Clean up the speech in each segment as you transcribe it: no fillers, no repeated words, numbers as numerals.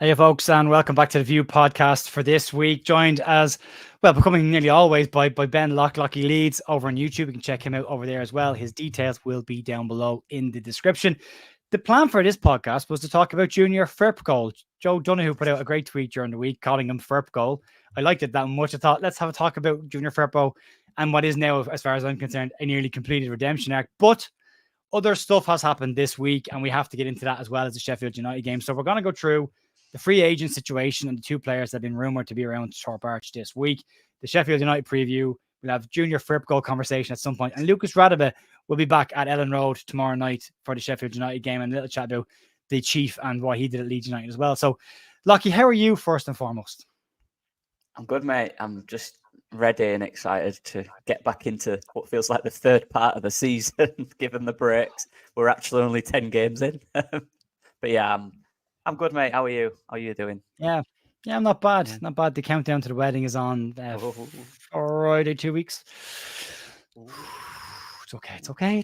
Hey, folks, and welcome back to the View podcast for this week. Joined as well, becoming nearly always by Ben Locky Leeds over on YouTube. You can check him out over there as well. His details will be down below in the description. The plan for this podcast was to talk about Junior FirpGOAL. Joe Donoghue put out a great tweet during the week calling him FirpGOAL. I liked it that much. I thought, let's have a talk about Junior Firpo and what is now, as far as I'm concerned, a nearly completed redemption arc. But other stuff has happened this week, and we have to get into that as well as the Sheffield United game. So we're going to go through the free agent situation and the two players that have been rumored to be around Thorpe Arch this week. The Sheffield United preview. We'll have Junior FirpGOAL conversation at some point. And Lucas Radebe will be back at Ellen Road tomorrow night for the Sheffield United game, and a little chat about the Chief and what he did at Leeds United as well. So, Locky, how are you first and foremost? I'm good, mate. I'm just ready and excited to get back into what feels like the third part of the season, given the breaks. We're actually only 10 games in. But yeah, I'm good, mate. How are you? How are you doing? Yeah, I'm not bad. Not bad. The countdown to the wedding is on Friday, 2 weeks. It's okay.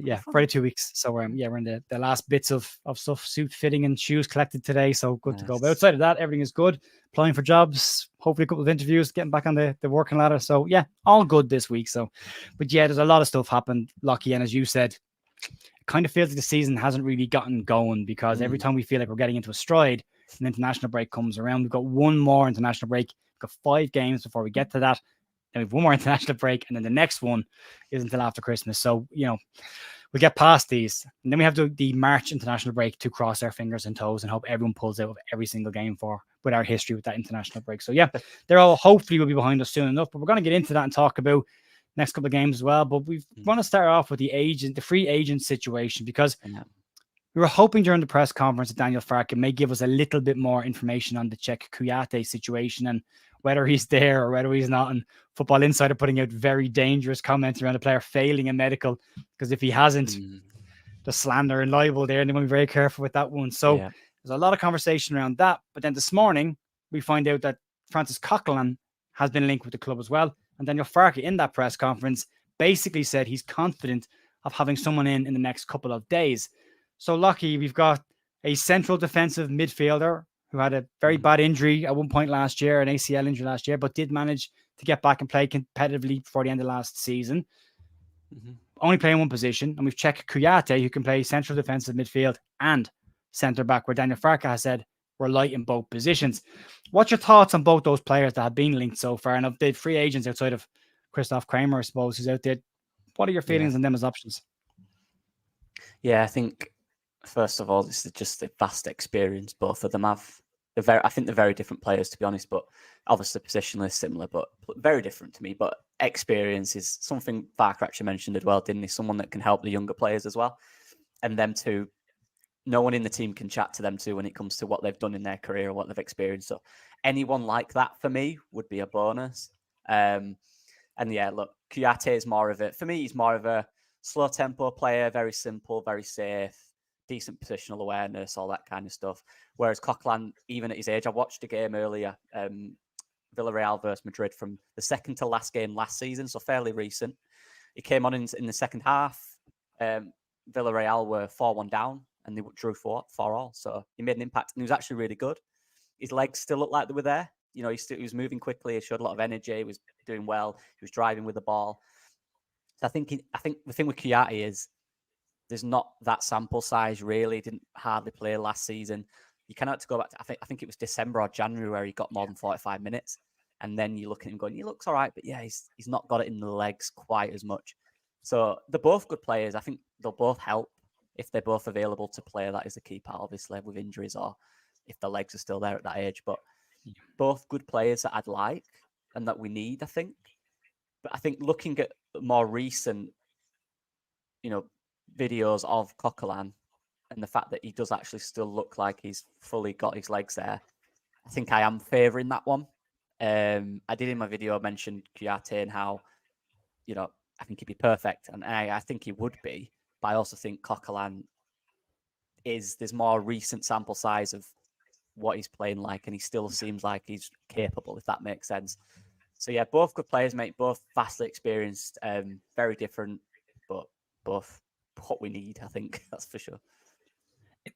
Yeah, Friday, 2 weeks. So we're in the last bits of stuff, suit fitting and shoes collected today. So good to go. But outside of that, everything is good. Applying for jobs, hopefully a couple of interviews, getting back on the working ladder. So yeah, all good this week. So, but yeah, there's a lot of stuff happened, Locky. And as you said, it kind of feels like the season hasn't really gotten going because every time we feel like we're getting into a stride, an international break comes around. We've got one more international break. We've got 5 games before we get to that. Then we have one more international break, and then the next one is until after Christmas. So, we'll get past these. And then we have the March international break to cross our fingers and toes and hope everyone pulls out of every single game with our history with that international break. So, yeah, they're all hopefully will be behind us soon enough. But we're going to get into that and talk about next couple of games as well. But we want to start off with the free agent situation, because we were hoping during the press conference that Daniel Farke may give us a little bit more information on the Czech Kouyaté situation and whether he's there or whether he's not. And Football Insider putting out very dangerous comments around the player failing a medical, because if he hasn't, the slander and libel there, and they want to be very careful with that one. So there's a lot of conversation around that. But then this morning, we find out that Francis Coquelin has been linked with the club as well. And Daniel Farke in that press conference basically said he's confident of having someone in the next couple of days. So, Locky, we've got a central defensive midfielder who had a very bad injury at one point last year, an ACL injury last year, but did manage to get back and play competitively before the end of last season. Only playing one position. And we've checked Kouyaté, who can play central defensive midfield and centre back, where Daniel Farke has said we're light in both positions. What's your thoughts on both those players that have been linked so far? And of the free agents outside of Christoph Kramer, I suppose, who's out there, what are your feelings on them as options? Yeah, I think, first of all, this is just a vast experience. Both of them have. I think they're very different players, to be honest, but obviously positionally similar, but very different to me. But experience is something Farke actually mentioned as well, didn't he? Someone that can help the younger players as well. And them too, no one in the team can chat to them too when it comes to what they've done in their career or what they've experienced. So anyone like that for me would be a bonus. And yeah, look, Kouyaté is more of it. For me, he's more of a slow tempo player, very simple, very safe, decent positional awareness, all that kind of stuff. Whereas Coquelin, even at his age, I watched a game earlier, Villarreal versus Madrid, from the second to last game last season, so fairly recent. He came on in the second half. Villarreal were 4-1 down, and they drew 4-4, so he made an impact, and he was actually really good. His legs still looked like they were there. He was moving quickly. He showed a lot of energy. He was doing well. He was driving with the ball. So I think the thing with Kouyaté is there's not that sample size, really. He didn't hardly play last season. You kind of have to go back to, I think it was December or January where he got more than 45 minutes. And then you look at him going, he looks all right, but yeah, he's not got it in the legs quite as much. So they're both good players. I think they'll both help if they're both available to play. That is the key part, obviously, with injuries or if the legs are still there at that age. But both good players that I'd like and that we need, I think. But I think looking at more recent, videos of Coquelin and the fact that he does actually still look like he's fully got his legs there, I think I am favouring that one. I did in my video mention Kouyaté and how, I think he'd be perfect, and I think he would be. But I also think Coquelin there's more recent sample size of what he's playing like, and he still seems like he's capable, if that makes sense. So yeah, both good players, mate. Both vastly experienced, very different, but both what we need, I think. That's for sure.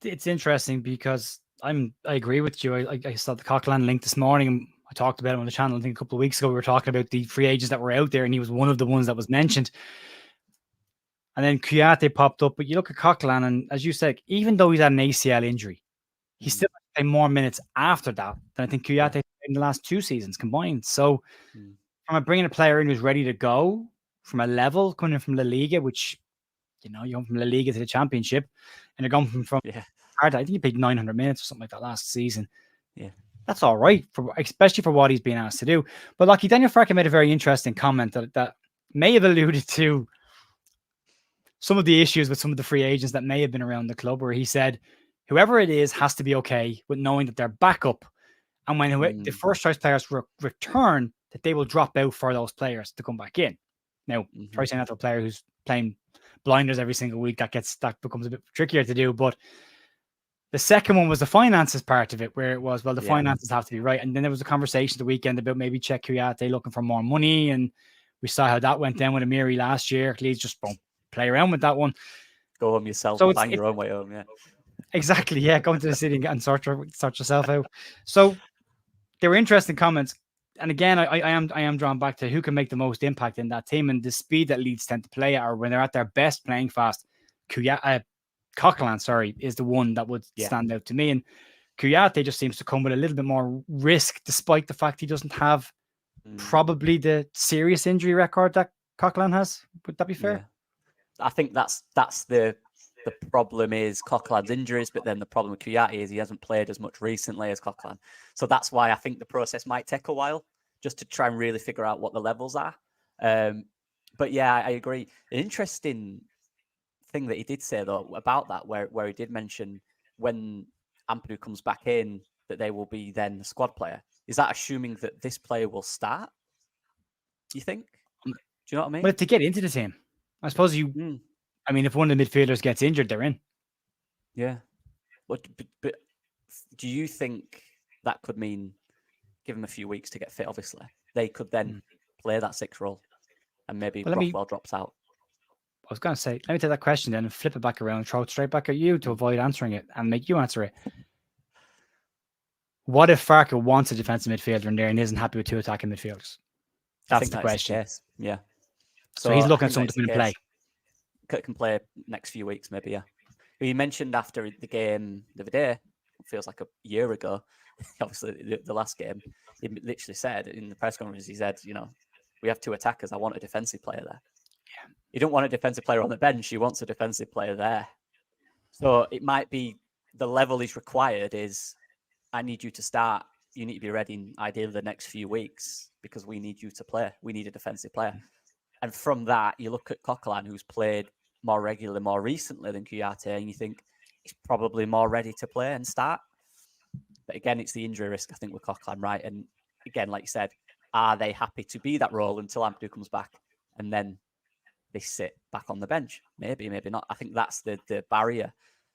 It's interesting because I agree with you. I saw the Coquelin link this morning. I talked about it on the channel. I think a couple of weeks ago we were talking about the free agents that were out there, and he was one of the ones that was mentioned. And then Kouyaté popped up. But you look at Coquelin, and as you said, even though he's had an ACL injury, he still played more minutes after that than I think Kouyaté played in the last 2 seasons combined. So from bringing a player in who's ready to go from a level coming in from La Liga, which you're going from La Liga to the Championship, and you're going from I think he played 900 minutes or something like that last season. Yeah, that's all right, especially for what he's being asked to do. But Locky, Daniel Farke made a very interesting comment that may have alluded to some of the issues with some of the free agents that may have been around the club, where he said, whoever it is has to be okay with knowing that they're backup. And when the first choice players return, that they will drop out for those players to come back in. Now, try saying that to a player who's playing blinders every single week, that becomes a bit trickier to do. But the second one was the finances part of it, where it was, well, the finances have to be right. And then there was a conversation the weekend about maybe Check Kouyaté looking for more money. And we saw how that went down with Amiri last year. Leeds just won't play around with that one. Go home yourself and find your own way home, Exactly, go into the city and sort yourself out. So there were interesting comments. And again, I am drawn back to who can make the most impact in that team, and the speed that Leeds tend to play at, or when they're at their best playing fast. Coquelin, is the one that would stand out to me. And Kouyaté just seems to come with a little bit more risk, despite the fact he doesn't have probably the serious injury record that Coquelin has. Would that be fair? Yeah. I think that's the problem is Coquelin's injuries, but then the problem with Kouyaté is he hasn't played as much recently as Coquelin. So that's why I think the process might take a while, just to try and really figure out what the levels are. But yeah, I agree. An interesting thing that he did say though about that, where he did mention when Ampadu comes back in that they will be then the squad player. Is that assuming that this player will start? You think? Do you know what I mean? But to get into the team, I suppose I mean, if one of the midfielders gets injured, they're in. Yeah. But do you think that could mean, give them a few weeks to get fit, obviously, they could then play that 6 role and maybe Rothwell drops out? I was going to say, let me take that question then and flip it back around and throw it straight back at you to avoid answering it and make you answer it. What if Farke wants a defensive midfielder in there and isn't happy with 2 attacking midfielders? That's the question. Yeah. So he's looking at someone to come and play. Can play next few weeks, maybe, yeah. He mentioned after the game the other day, it feels like a year ago, obviously the last game, he literally said in the press conference, he said, we have 2 attackers. I want a defensive player there. Yeah. You don't want a defensive player on the bench. He wants a defensive player there. So it might be the level he's required is, I need you to start. You need to be ready in ideally the next few weeks because we need you to play. We need a defensive player. And from that, you look at Coquelin, who's played more regularly, more recently than Kouyaté, and you think he's probably more ready to play and start. But again, it's the injury risk, I think, with Coquelin, right? And again, like you said, are they happy to be that role until Ampadu comes back and then they sit back on the bench? Maybe, maybe not. I think that's the barrier.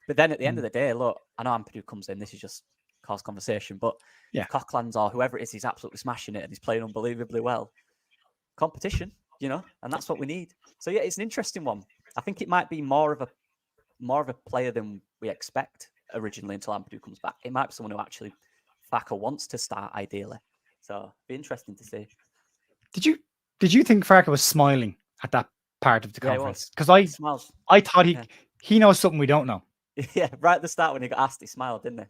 But then at the end of the day, look, I know Ampadu comes in. This is just cause conversation. But if Coquelin's or whoever it is, he's absolutely smashing it and he's playing unbelievably well. Competition, and that's what we need. So yeah, it's an interesting one. I think it might be more of a player than we expect originally until Ampadu comes back. It might be someone who actually Farke wants to start ideally. So it'd be interesting to see. Did you think Farke was smiling at that part of the conference? Because I thought he knows something we don't know. Yeah, right at the start when he got asked, he smiled, didn't he?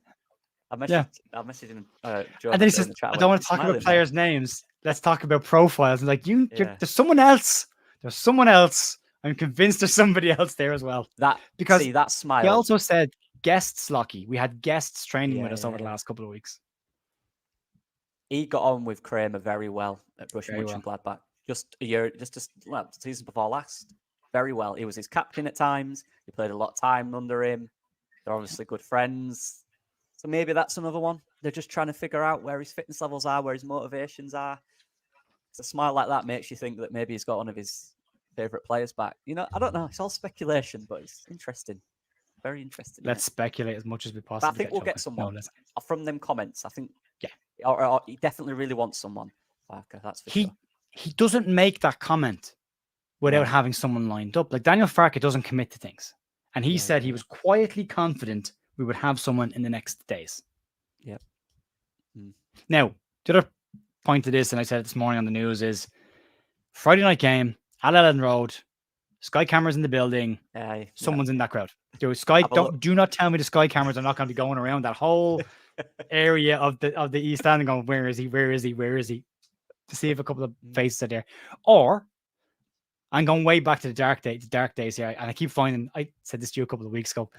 I messaged him. And then he says, "I don't want to talk about players' names. Let's talk about profiles." And like there's someone else. There's someone else. I'm convinced there's somebody else there as well. That smile. He also said guests, Locky. We had guests training with us over the last couple of weeks. He got on with Kramer very well at Borussia Mönchengladbach. Just season before last. Very well. He was his captain at times. He played a lot of time under him. They're obviously good friends. So maybe that's another one. They're just trying to figure out where his fitness levels are, where his motivations are. So a smile like that makes you think that maybe he's got one of his favourite players back. I don't know. It's all speculation, but it's interesting. Very interesting. Let's speculate as much as we possibly can. I think we'll get someone from them comments. I think, or he definitely really wants someone. Farke, that's for sure. He doesn't make that comment without having someone lined up. Like Daniel Farke doesn't commit to things. And he said he was quietly confident we would have someone in the next days. Yep. Now, the other point to this, and I said it this morning on the news, is Friday night game at Ellen Road, Sky cameras in the building, someone's in that crowd. Do not tell me the Sky cameras are not going to be going around that whole area of the East Stand and going, where is he? Where is he? Where is he? To see if a couple of faces are there. Or I'm going way back to the dark days here, and I keep finding, I said this to you a couple of weeks ago,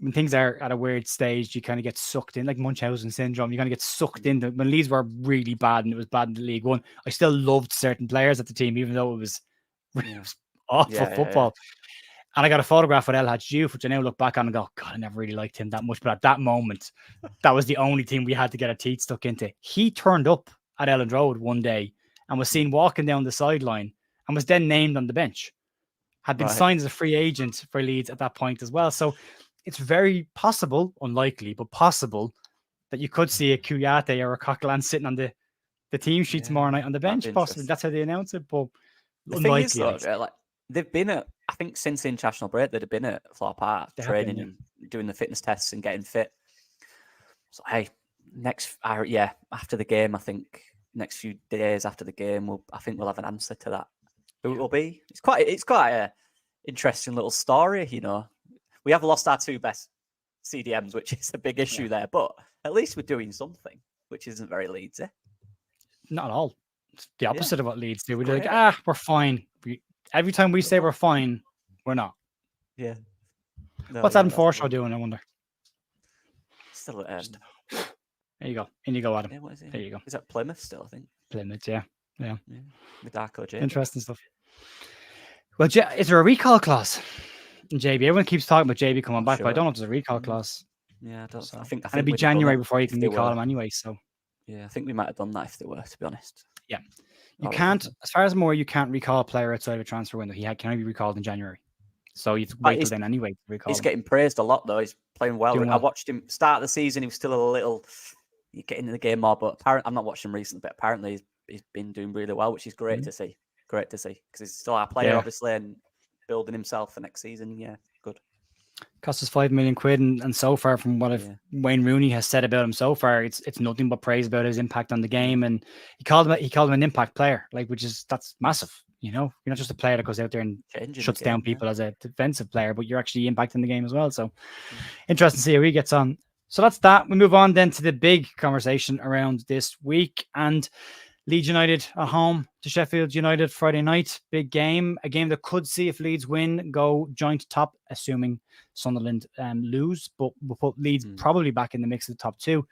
when things are at a weird stage, you kind of get sucked in, like Munchausen syndrome. You kind of get sucked in. When Leeds were really bad and it was bad in the League One, I still loved certain players at the team, even though it was awful football. And I got a photograph with El Hadji Diouf, which I now look back on and go, God, I never really liked him that much. But at that moment, that was the only team we had to get our teeth stuck into. He turned up at Elland Road one day and was seen walking down the sideline and was then named on the bench. Had been signed as a free agent for Leeds at that point as well. So it's very possible, unlikely, but possible that you could see a Kouyaté or a Coquelin sitting on the team sheet tomorrow night on the bench. Possibly. That's how they announce it. But the unlikely. Thing is, though, like, they've been at, I think since the international break, they'd have been at Flower Park training and doing the fitness tests and getting fit. So, hey, after the game, I think next few days after the game, I think we'll have an answer to that. Who it will be? It's quite a interesting little story, you know. We have lost our two best CDMs, which is a big issue there, but at least we're doing something, which isn't very Leedsy. Not at all. It's the opposite of what Leeds do. We're like, we're fine. Every time we say we're fine, we're not. Yeah. No, what's Adam Forshaw doing, I wonder? Still there you go. In you go, Adam. Yeah, what is it? There you go. Is that Plymouth still, I think? Plymouth, yeah. With Darko J. Interesting stuff. Well, is there a recall clause in JB? Everyone keeps talking about JB coming back, but I don't know if there's a recall clause. Yeah, I don't. So, I think it'd be January before you can recall him anyway. So yeah, I think we might have done that if they were, to be honest. Yeah, you can't. As far as you can't recall a player outside of a transfer window. He can only be recalled in January, so you have to wait till then anyway to recall. He's getting praised a lot though. He's playing well. I watched him start of the season. He was still a little getting in the game more, but apparently I'm not watching him recently. But apparently he's been doing really well, which is great to see. Great to see because he's still our player, obviously, and building himself for next season. Yeah, good. Cost us £5 million, and so far, from what Wayne Rooney has said about him so far, it's nothing but praise about his impact on the game. And he called him an impact player, that's massive. You know, you're not just a player that goes out there and shuts down people as a defensive player, but you're actually impacting the game as well. So interesting to see how he gets on. So that's that. We move on then to the big conversation around this week, and Leeds United at home to Sheffield United Friday night. Big game. A game that could see, if Leeds win, go joint top, assuming Sunderland lose. But we'll put Leeds probably back in the mix of the top two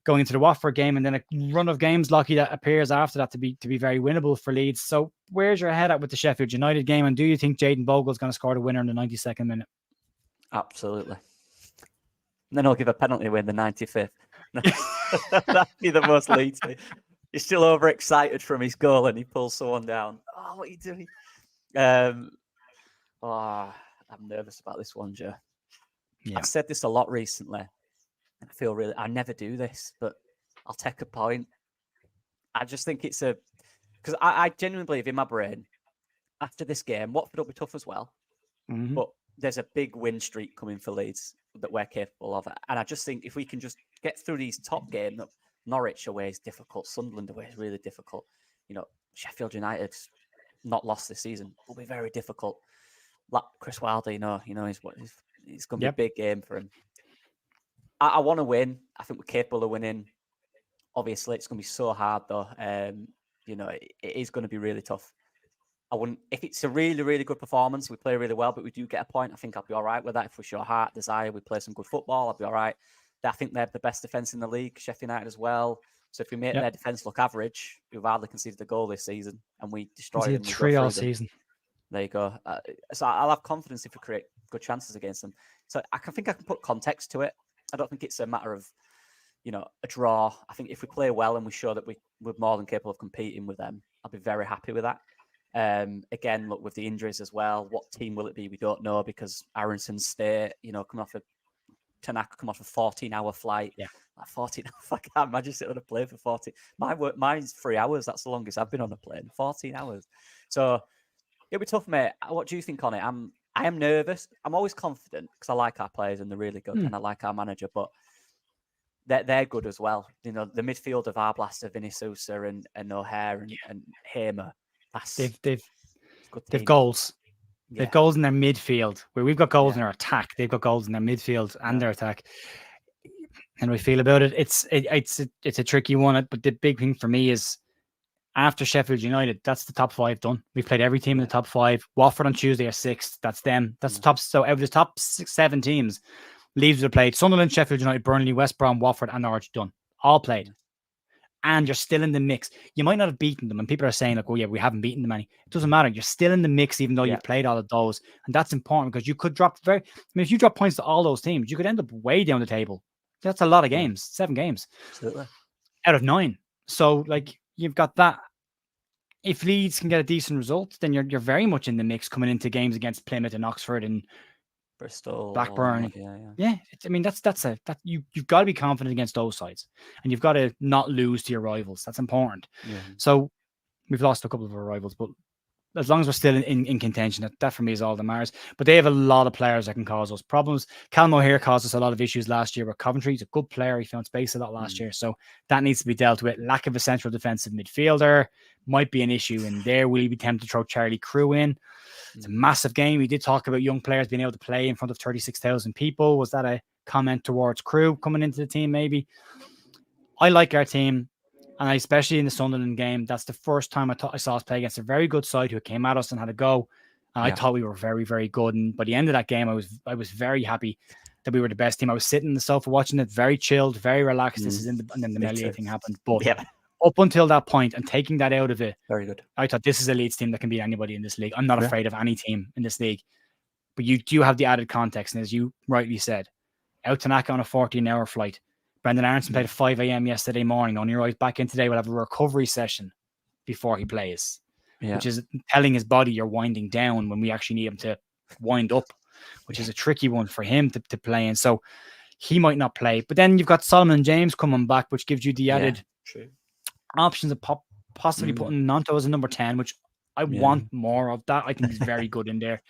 going into the Watford game. And then a run of games, Locky, that appears after that to be very winnable for Leeds. So where's your head at with the Sheffield United game? And do you think Jayden Bogle's going to score the winner in the 92nd minute? Absolutely. And then he'll give a penalty away in the 95th. That'd be the most Leeds thing. He's still overexcited from his goal and he pulls someone down. Oh, what are you doing? I'm nervous about this one, Joe. Yeah. I've said this a lot recently. And I never do this, but I'll take a point. I just think it's because I genuinely believe in my brain, after this game, Watford will be tough as well. Mm-hmm. But there's a big win streak coming for Leeds that we're capable of. And I just think if we can just get through these top games, Norwich away is difficult. Sunderland away is really difficult. You know, Sheffield United's not lost this season. Will be very difficult. Like Chris Wilder, you know, it's going to be a big game for him. I want to win. I think we're capable of winning. Obviously, it's going to be so hard though. It is going to be really tough. If it's a really, really good performance, we play really well, but we do get a point, I think I'll be all right with that. If we show heart, desire, we play some good football, I'll be all right. I think they're the best defence in the league, Sheffield United as well. So if we make their defence look average, we've hardly conceded a goal this season, and we destroy them. 3 all season. There you go. So I'll have confidence if we create good chances against them. So I think I can put context to it. I don't think it's a matter of, a draw. I think if we play well and we show that we're more than capable of competing with them, I'll be very happy with that. Again, look, with the injuries as well, what team will it be? We don't know because Aronson's stay, coming off Tanaka come off a 14-hour flight. Yeah. Like 14 hours. I can't imagine sitting on a plane for 14. Mine's 3 hours. That's the longest I've been on a plane. 14 hours. So it'll be tough, mate. What do you think on it? I am nervous. I'm always confident because I like our players and they're really good and I like our manager. But they're good as well. You know, the midfield of Arblaster, Viniciusa, and O'Hare and Hamer. They've good they've team. goals. Yeah. They've goals in their midfield. Where we've got goals in our attack, they've got goals in their midfield and their attack. And we feel about it. It's a tricky one. But the big thing for me is after Sheffield United, that's the top 5 done. We've played every team in the top 5. Watford on Tuesday are 6th. That's them. That's the top. So out of the top 7 teams, Leeds would have played Sunderland, Sheffield United, Burnley, West Brom, Watford, and Norwich done. All played. And you're still in the mix. You might not have beaten them. And people are saying, like, oh, yeah, we haven't beaten them any. It doesn't matter. You're still in the mix, even though you've played all of those. And that's important because you could drop if you drop points to all those teams, you could end up way down the table. That's a lot of games. 7 games. Absolutely. Out of 9. So, like, you've got that. If Leeds can get a decent result, then you're very much in the mix coming into games against Plymouth and Oxford and Bristol, Blackburn. I mean, you've got to be confident against those sides, and you've got to not lose to your rivals. That's important. So we've lost a couple of our rivals, but as long as we're still in contention, that for me is all that matters. But they have a lot of players that can cause us problems. Callum O'Hare caused us a lot of issues last year with Coventry. He's a good player. He found space a lot last year. So that needs to be dealt with. Lack of a central defensive midfielder might be an issue in there. Will he be tempted to throw Charlie Crew in? It's a massive game. We did talk about young players being able to play in front of 36,000 people. Was that a comment towards Crew coming into the team? Maybe. I like our team. And especially in the Sunderland game, that's the first time I saw us play against a very good side who came at us and had a go. And I thought we were very, very good. And by the end of that game, I was very happy that we were the best team. I was sitting in the sofa watching it, very chilled, very relaxed. This is and then the Melier thing happened. But up until that point and taking that out of it, very good. I thought this is a Leeds team that can beat anybody in this league. I'm not afraid of any team in this league. But you do have the added context. And as you rightly said, out to Naka on a 14-hour flight. Brendan Aronson played at 5 a.m. yesterday morning. Only arrived back in today. We'll have a recovery session before he plays, which is telling his body you're winding down when we actually need him to wind up, which is a tricky one for him to play in. So he might not play. But then you've got Solomon James coming back, which gives you the added options of possibly putting Nanto as a number 10, which I want more of that. I think he's very good in there.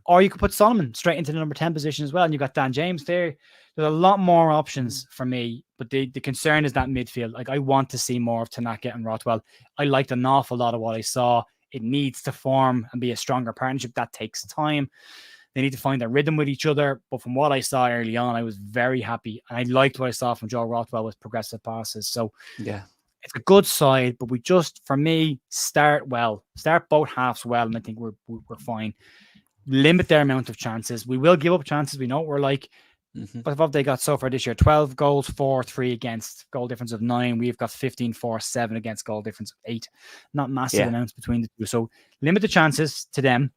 Or you could put Solomon straight into the number 10 position as well. And you've got Dan James there. There's a lot more options for me. But the concern is that midfield. Like, I want to see more of Tanaka and Rothwell. I liked an awful lot of what I saw. It needs to form and be a stronger partnership. That takes time. They need to find their rhythm with each other. But from what I saw early on, I was very happy. And I liked what I saw from Joe Rothwell with progressive passes. So it's a good side, but we just, for me, start both halves well, and I think we're fine. Limit their amount of chances. We will give up chances. We know what we're like. But what have they got so far this year? 12 goals, 4-3 against, goal difference of 9. We've got 15-4-7 against, goal difference of 8. Not massive amounts between the two. So limit the chances to them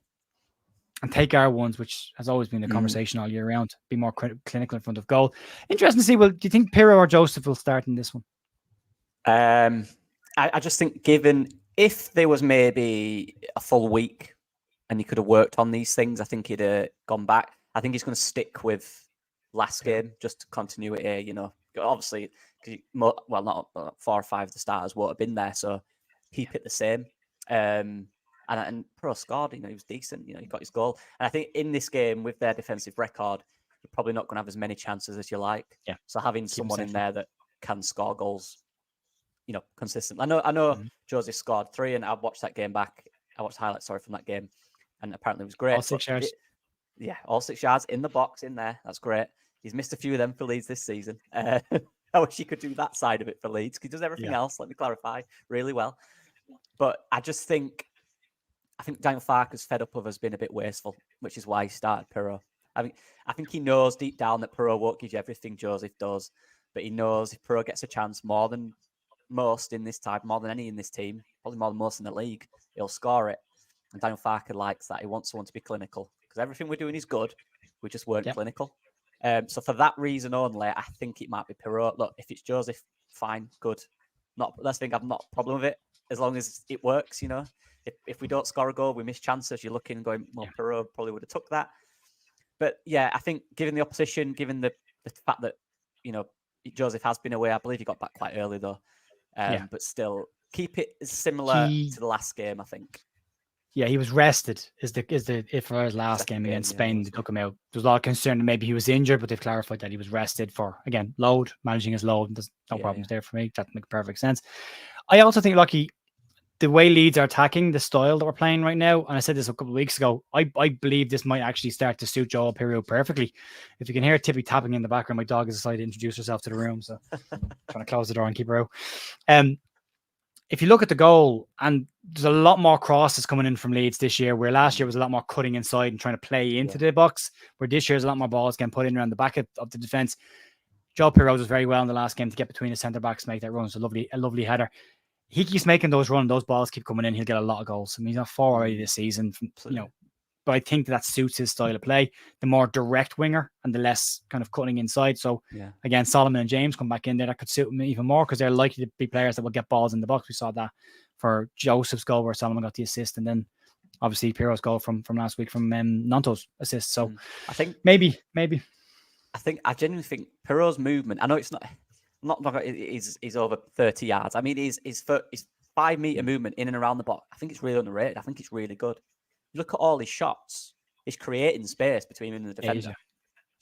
and take our ones, which has always been the conversation all year round. Be more clinical in front of goal. Interesting to see. Well, do you think Pirro or Joseph will start in this one? I just think, given if there was maybe a full week and he could have worked on these things, I think he'd have gone back. I think he's going to stick with last game, just to continuity. You know, obviously, not 4 or 5 of the starters won't have been there, so keep it the same. And Pro scored. You know, he was decent. You know, he got his goal. And I think in this game, with their defensive record, you're probably not going to have as many chances as you like. Yeah. So having someone in there that can score goals, you know, consistently. I know Joseph scored 3, and I've watched that game back. I watched highlights, from that game, and apparently it was great. All 6 yards. All 6 yards in the box, in there. That's great. He's missed a few of them for Leeds this season. I wish he could do that side of it for Leeds. He does everything else, let me clarify, really well. But I think Daniel Farke's fed up of us being a bit wasteful, which is why he started Pirro. I think he knows deep down that Pirro won't give you everything Joseph does, but he knows if Pirro gets a chance more than most in this type, more than any in this team, probably more than most in the league, he'll score it. And Daniel Farke likes that. He wants someone to be clinical, because everything we're doing is good. We just weren't clinical. So for that reason only, I think it might be Pirro. Look, if it's Joseph, fine, good. Let's think I've not a problem with it, as long as it works, you know. If we don't score a goal, we miss chances, you're looking and going, well, Pirro probably would have took that. But yeah, I think given the opposition, given the fact that, you know, Joseph has been away, I believe he got back quite early though. But still, keep it similar to the last game, I think. Yeah, he was rested. Is the if for his last game against Spain, they took him out. There's a lot of concern that maybe he was injured, but they've clarified that he was rested for, again, managing his load. There's no problems there for me. That makes perfect sense. I also think, Locky, the way Leeds are attacking, the style that we're playing right now, and I said this a couple of weeks ago, I believe this might actually start to suit Joel Pirou perfectly. If you can hear Tippy tapping in the background, my dog has decided to introduce herself to the room, so I'm trying to close the door and keep her out. If you look at the goal, and there's a lot more crosses coming in from Leeds this year, where last year was a lot more cutting inside and trying to play into the box, where this year there's a lot more balls getting put in around the back of the defence. Joel Pirou does very well in the last game to get between the centre-backs, make that run. It's a lovely header. He keeps making those runs, those balls keep coming in, he'll get a lot of goals. I mean, he's not 4 already this season, but I think that suits his style of play. The more direct winger and the less kind of cutting inside. So again, Solomon and James come back in there. That could suit him even more because they're likely to be players that will get balls in the box. We saw that for Joseph's goal where Solomon got the assist, and then obviously Piro's goal from last week from Nanto's assist. So I think maybe. I genuinely think Piro's movement. I know it's not is over 30 yards. I mean, his 5-meter movement in and around the box, I think it's really underrated. I think it's really good. You look at all his shots, he's creating space between him and the defender. Do you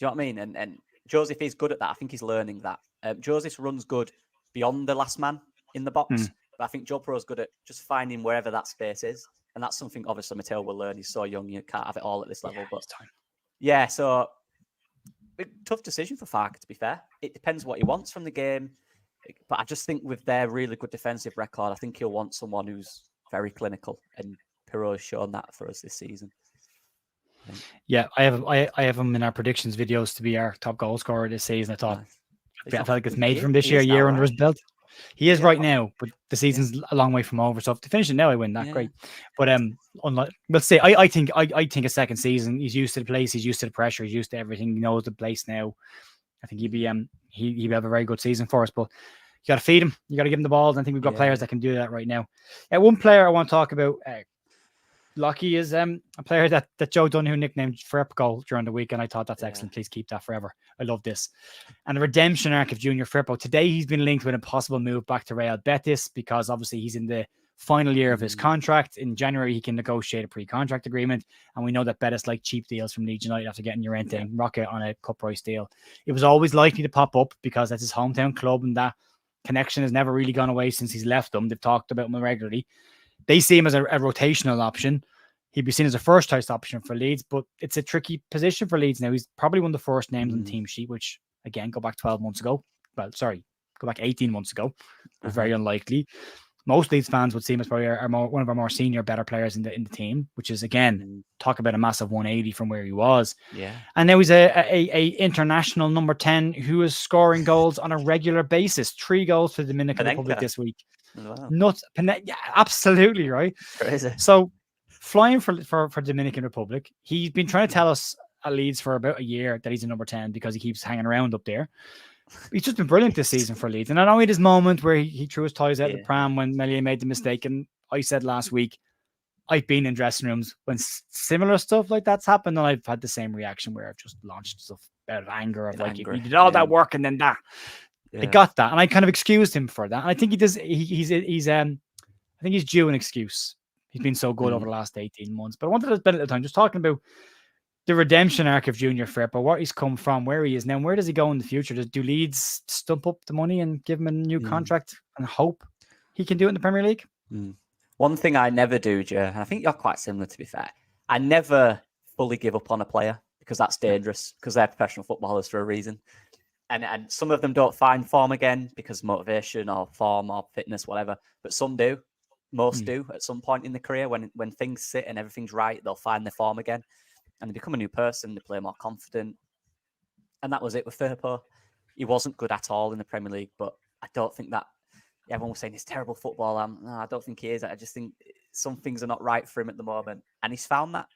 know what I mean? And Joseph is good at that. I think he's learning that. Joseph runs good beyond the last man in the box, but I think Joe Piro's good at just finding wherever that space is. And that's something obviously Matteo will learn. He's so young, you can't have it all at this level. But so tough decision for Farke, to be fair. It depends what he wants from the game. But I just think with their really good defensive record, I think he'll want someone who's very clinical. And Pirou has shown that for us this season. Yeah, I have him in our predictions videos to be our top goal scorer this season. I felt like it's made from this year under his belt. He is right now, but the season's a long way from over. So if to finish it now, I win that. Great. But we'll see. I think a second season. He's used to the place. He's used to the pressure. He's used to everything. He knows the place now. I think he'll have a very good season for us. But you got to feed him. You got to give him the ball. And I think we've got players that can do that right now. One player I want to talk about. Locky is a player that Joe Donoghue nicknamed FirpGOAL during the week, and I thought that's excellent. Please keep that forever. I love this. And the redemption arc of Junior Firpo. Today he's been linked with a possible move back to Real Betis because obviously he's in the final year of his contract. In January he can negotiate a pre-contract agreement, and we know that Betis like cheap deals from Leeds United after getting Llorente and Rocket on a cut price deal. It was always likely to pop up because that's his hometown club, and that connection has never really gone away since he's left them. They've talked about him regularly. They see him as a rotational option. He'd be seen as a first choice option for Leeds, but it's a tricky position for Leeds now. He's probably one of the first names on the team sheet, which again, go back 12 months ago. Well, sorry, go back 18 months ago. It was very unlikely. Most Leeds fans would see him as probably one of our more senior, better players in the team, which is again, talk about a massive 180 from where he was. Yeah. And now he's a international number 10 who is scoring goals on a regular basis. 3 goals for the Dominican Republic this week. Wow. Absolutely right. Crazy. So flying for Dominican Republic, he's been trying to tell us at Leeds for about a year that he's a number 10 because he keeps hanging around up there. He's just been brilliant this season for Leeds. And I know he had his moment where he threw his toys out of the pram when Meslier made the mistake. And I said last week, I've been in dressing rooms when similar stuff like that's happened, and I've had the same reaction where I've just launched stuff out of anger of like, you did all that work and then that. I got that, and I kind of excused him for that. And I think he does. I think he's due an excuse. He's been so good over the last 18 months. But I wanted to spend a little time just talking about the redemption arc of Junior Firpo, what he's come from, where he is now, and where does he go in the future? Do Leeds stump up the money and give him a new contract and hope he can do it in the Premier League? One thing I never do, Joe, and I think you're quite similar, to be fair, I never fully give up on a player because that's dangerous, because they're professional footballers for a reason. And some of them don't find form again because motivation or form or fitness, whatever. But some do. Most do at some point in the career. When things sit and everything's right, they'll find their form again. And they become a new person. They play more confident. And that was it with Firpo. He wasn't good at all in the Premier League, but I don't think that... Everyone was saying he's terrible football. I don't think he is. I just think some things are not right for him at the moment. And he's found that.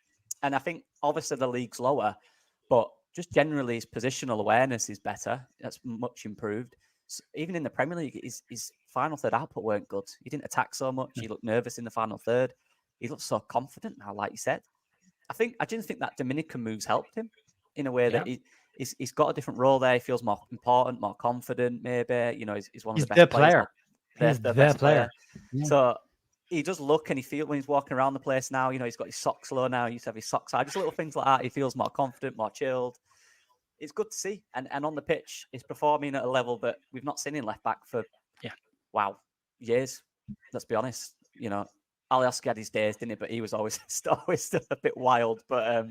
And I think obviously the league's lower, but just generally his positional awareness is better. That's much improved. So even in the Premier League, his final third output weren't good. He didn't attack so much. He looked nervous in the final third. He looked so confident now, like you said. I didn't think that Dominican moves helped him in a way that he's got a different role there. He feels more important, more confident, maybe. You know, he's one of the best players. He's the best player. Yeah. So he does look and he feels when he's walking around the place now. He's got his socks low now. He used to have his socks high. Just little things like that. He feels more confident, more chilled. It's good to see. And on the pitch, he's performing at a level that we've not seen in left back for years. Let's be honest. Alioski had his days, didn't he? But he was always still a bit wild. But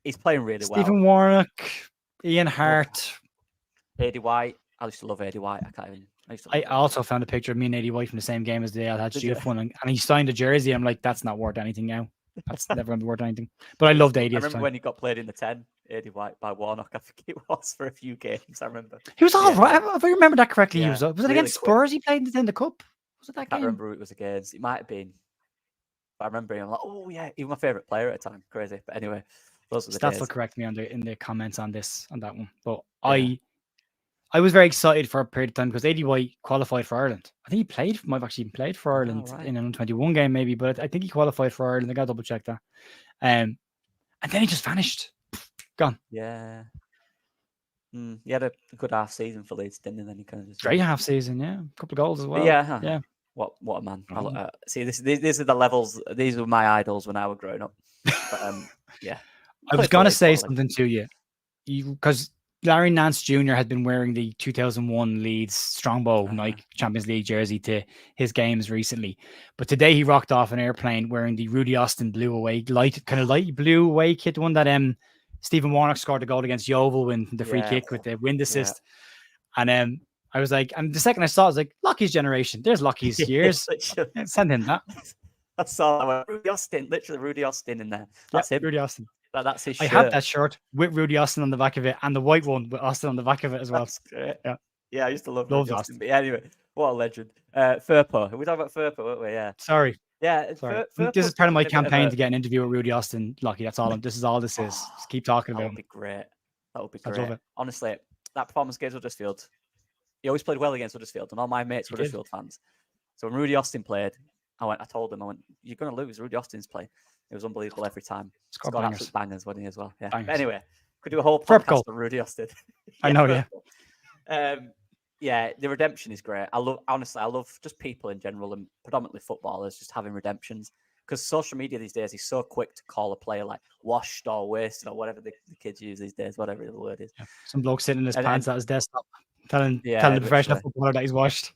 he's playing really well. Stephen Warnock, Ian Hart, Eddie White. I used to love Eddie White. I also found a picture of me and Eddie White from the same game as the day I had Stuart one, and he signed a jersey. I'm like, that's not worth anything now. That's never going to be worth anything. But I loved Eddie. I remember when he got played in the 10, Eddie White by Warnock. I think it was for a few games. I remember he was all right. If I remember that correctly, he was it really against Spurs? He played in the cup. Was it that game? I remember who it was against. It might have been. But I remember him like, oh yeah, he was my favorite player at the time. Crazy. But anyway, those were the days. Stats will correct me in the comments on that one. But I was very excited for a period of time because Eddie White qualified for Ireland. I think he might have actually played for Ireland in an under-21 game maybe, but I think he qualified for Ireland. I got to double check that. And then he just vanished. Gone. Yeah. He had a good half season for Leeds, didn't he? Then he kind of just great half season, yeah. A couple of goals as well. But yeah. What a man. See, these are the levels. These were my idols when I was growing up. But yeah. I was going to say something to you because Larry Nance Jr. had been wearing the 2001 Leeds Strongbow Nike Champions League jersey to his games recently. But today he rocked off an airplane wearing the Rudy Austin light blue away kit, the one that Stephen Warnock scored a goal against Yeovil in the free kick with the wind assist. And I was like, and the second I saw it, I was like, Locky's generation. There's Locky's years. Send him that. I saw Rudy Austin, literally Rudy Austin in there. That's him. Rudy Austin. That's his shirt. I had that shirt with Rudy Austin on the back of it and the white one with Austin on the back of it as well. That's great. Yeah, I used to love Rudy Austin. But yeah, anyway, what a legend. Firpo. We talked about Firpo, weren't we? Yeah. Sorry. Yeah. This is part of my campaign to get an interview with Rudy Austin. Lucky, that's all. This is all this is. Just keep talking about him. That would be great. That would be great. Love it. Honestly, that performance against Huddersfield, he always played well against Huddersfield, and all my mates were Huddersfield fans. So when Rudy Austin played, I told him, you're going to lose. Rudy Austin's play. It was unbelievable every time. Scored absolute bangers, wasn't he, as well? Yeah. But anyway, could do a whole podcast on Rudy Austin. I know, yeah. Yeah, the redemption is great. I love just people in general and predominantly footballers just having redemptions because social media these days is so quick to call a player like washed or wasted or whatever the kids use these days, whatever the word is. Yeah. Some bloke sitting in his pants at his desktop telling the professional footballer that he's washed.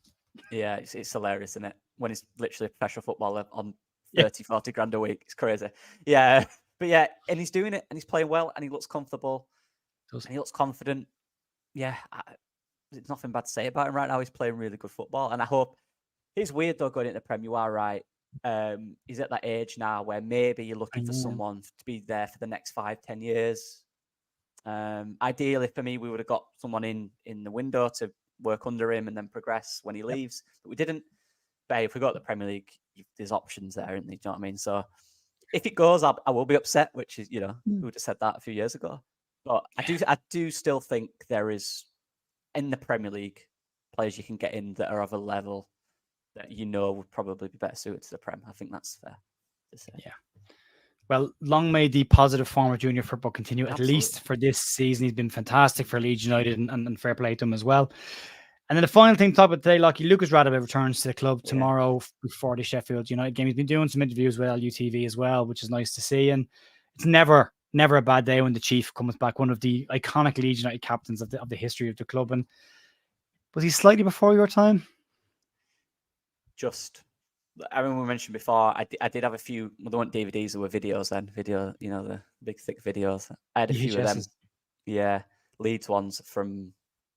Yeah, it's hilarious, isn't it? When he's literally a professional footballer on 30, 40 grand a week. It's crazy. Yeah. But yeah, and he's doing it and he's playing well and he looks comfortable and he looks confident. Yeah. There's nothing bad to say about him right now. He's playing really good football. And I hope it's weird though going into the Prem. You are right. He's at that age now where maybe you're looking for someone to be there for the next 5-10 years. Ideally for me, we would have got someone in the window to work under him and then progress when he leaves. But we didn't. But if we got the Premier League, there's options there, isn't there? Do you know what I mean? So if it goes, I will be upset, which is, who would have said that a few years ago? But I do still think there is, in the Premier League, players you can get in that are of a level that would probably be better suited to the Prem. I think that's fair to say. Yeah. Well, long may the positive form of Junior Firpo continue, at least for this season. He's been fantastic for Leeds United and fair play to him as well. And then the final thing to talk about today, Locky, Lucas Radebe returns to the club tomorrow before the Sheffield United game. He's been doing some interviews with LUTV as well, which is nice to see. And it's never a bad day when the Chief comes back, one of the iconic Leeds United captains of the history of the club. And was he slightly before your time? I remember we mentioned before, I did have a few, there weren't DVDs, there were videos then, the big thick videos. I had a few of them. Yeah, Leeds ones from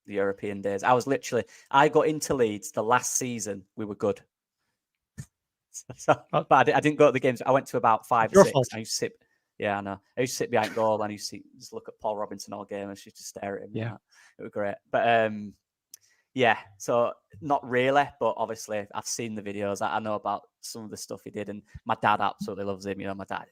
the European days. I got into Leeds the last season we were good. But I didn't go to the games. I went to about 5 or 6. I used to sit, I know. I used to sit behind goal and I used to just look at Paul Robinson all game and just stare at him. Yeah, it was great. But so not really, but obviously I've seen the videos. I know about some of the stuff he did, and my dad absolutely loves him. My dad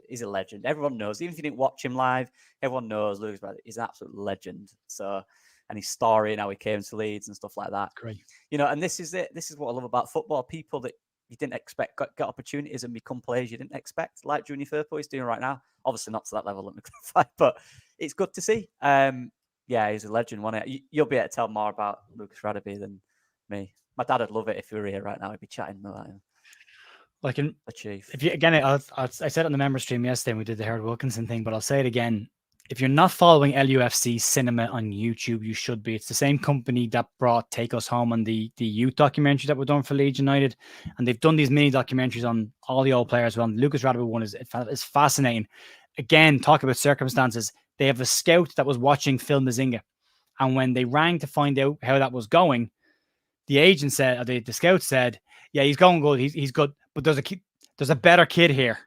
he's a legend. Everyone knows, even if you didn't watch him live, everyone knows Lucas Radebe. He's an absolute legend. So, and his story and how he came to Leeds and stuff like that. Great. And this is it. This is what I love about football. People that you didn't expect get opportunities and become players you didn't expect, like Junior Firpo is doing right now. Obviously not to that level, let me clarify, but it's good to see. Yeah, he's a legend, wasn't it? You'll be able to tell more about Lucas Radebe than me. My dad would love it if he were here right now. He'd be chatting about him. Like achieve. if you again, I said it on the member stream yesterday when we did the Harold Wilkinson thing, but I'll say it again. If you're not following LUFC Cinema on YouTube, you should be. It's the same company that brought Take Us Home on the youth documentary that were done for Leeds United, and they've done these mini documentaries on all the old players. Well, Lucas Radebe one is fascinating. Again, talk about circumstances. They have a scout that was watching Phil Mazinga, and when they rang to find out how that was going, the agent said, or the scout said, "Yeah, he's going good. He's good, but there's a better kid here."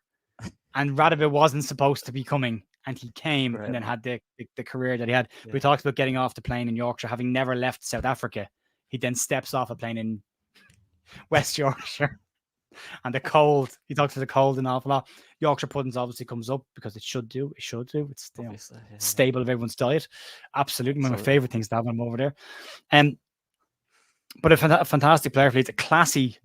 And Radebe wasn't supposed to be coming, and he came and then had the career that he had. Yeah. We talked about getting off the plane in Yorkshire, having never left South Africa. He then steps off a plane in West Yorkshire, and the cold. He talks about the cold an awful lot. Yorkshire puddings obviously comes up because it should do. It should do. It's staple of everyone's diet. Absolutely, one of my favorite things to have when I'm over there. But a fantastic player for Leeds, a classy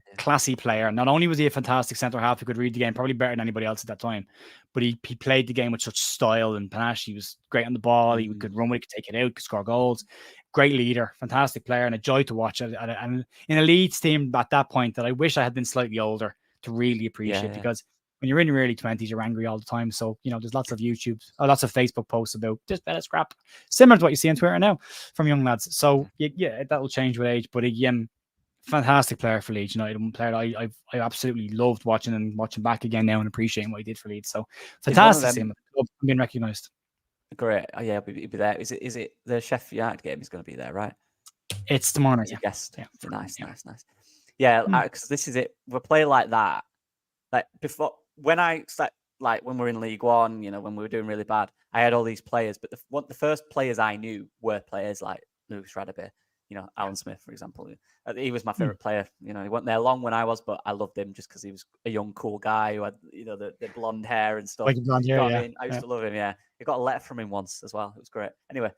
player. Not only was he a fantastic centre half who could read the game, probably better than anybody else at that time, but he played the game with such style and panache. He was great on the ball. He could run with it, could take it out, could score goals. Great leader, fantastic player, and a joy to watch. And in a Leeds team at that point that I wish I had been slightly older to really appreciate, because when you're in your early 20s, you're angry all the time. So, there's lots of lots of Facebook posts about just better scrap, similar to what you see on Twitter now from young lads. So, that will change with age. But fantastic player for Leeds United. One player I absolutely loved watching and watching back again now and appreciating what he did for Leeds. So, fantastic to see him being recognised. Great. Oh, yeah, he'll be there. Is it the Sheffield United game is going to be there, right? It's tomorrow night. Yes. Yeah. Nice. Yeah, because this is it. We're playing like that. Like before, when I start, like when we're in League One, when we were doing really bad, I had all these players, but the first players I knew were players like Lucas Radebe, Alan Smith, for example. He was my favorite player. He wasn't there long when I was, but I loved him just because he was a young, cool guy who had, the blonde hair and stuff. Like blonde hair, I used to love him. Yeah, I got a letter from him once as well. It was great. Anyway,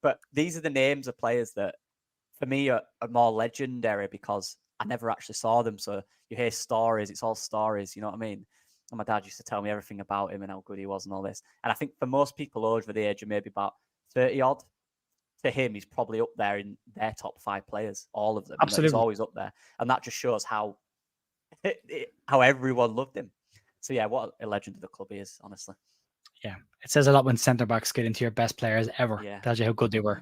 but these are the names of players that, for me, are more legendary because I never actually saw them. So you hear stories. It's all stories. You know what I mean? And my dad used to tell me everything about him and how good he was and all this. And I think for most people over the age of maybe about 30 odd, to him, he's probably up there in their top 5 players, all of them. Absolutely. He's always up there. And that just shows how everyone loved him. So, yeah, what a legend of the club he is, honestly. Yeah. It says a lot when centre-backs get into your best players ever. Yeah. Tells you how good they were.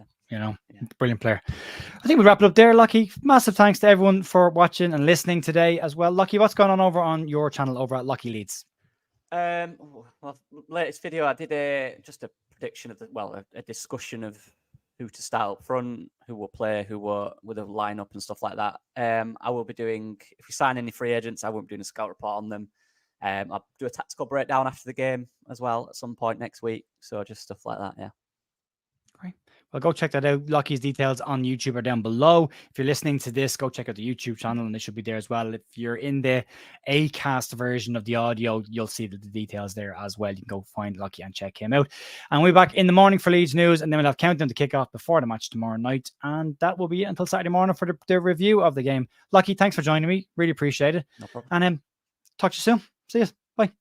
Brilliant player. I think we'll wrap it up there, Locky. Massive thanks to everyone for watching and listening today as well. Locky, what's going on over on your channel over at Locky Leeds? Latest video, I did just a prediction of a discussion of who to start up front, who will play, who will with a lineup and stuff like that. I will be doing, if we sign any free agents, I won't be doing a scout report on them. I'll do a tactical breakdown after the game as well at some point next week. So just stuff like that, yeah. Great. Well, go check that out. Locky's details on YouTube are down below. If you're listening to this, go check out the YouTube channel and it should be there as well. If you're in the Acast version of the audio, you'll see the details there as well. You can go find Locky and check him out. And we'll be back in the morning for Leeds news, and then we'll have countdown to kick off before the match tomorrow night. And that will be it until Saturday morning for the review of the game. Locky, thanks for joining me. Really appreciate it. No problem. And talk to you soon. See you. Bye.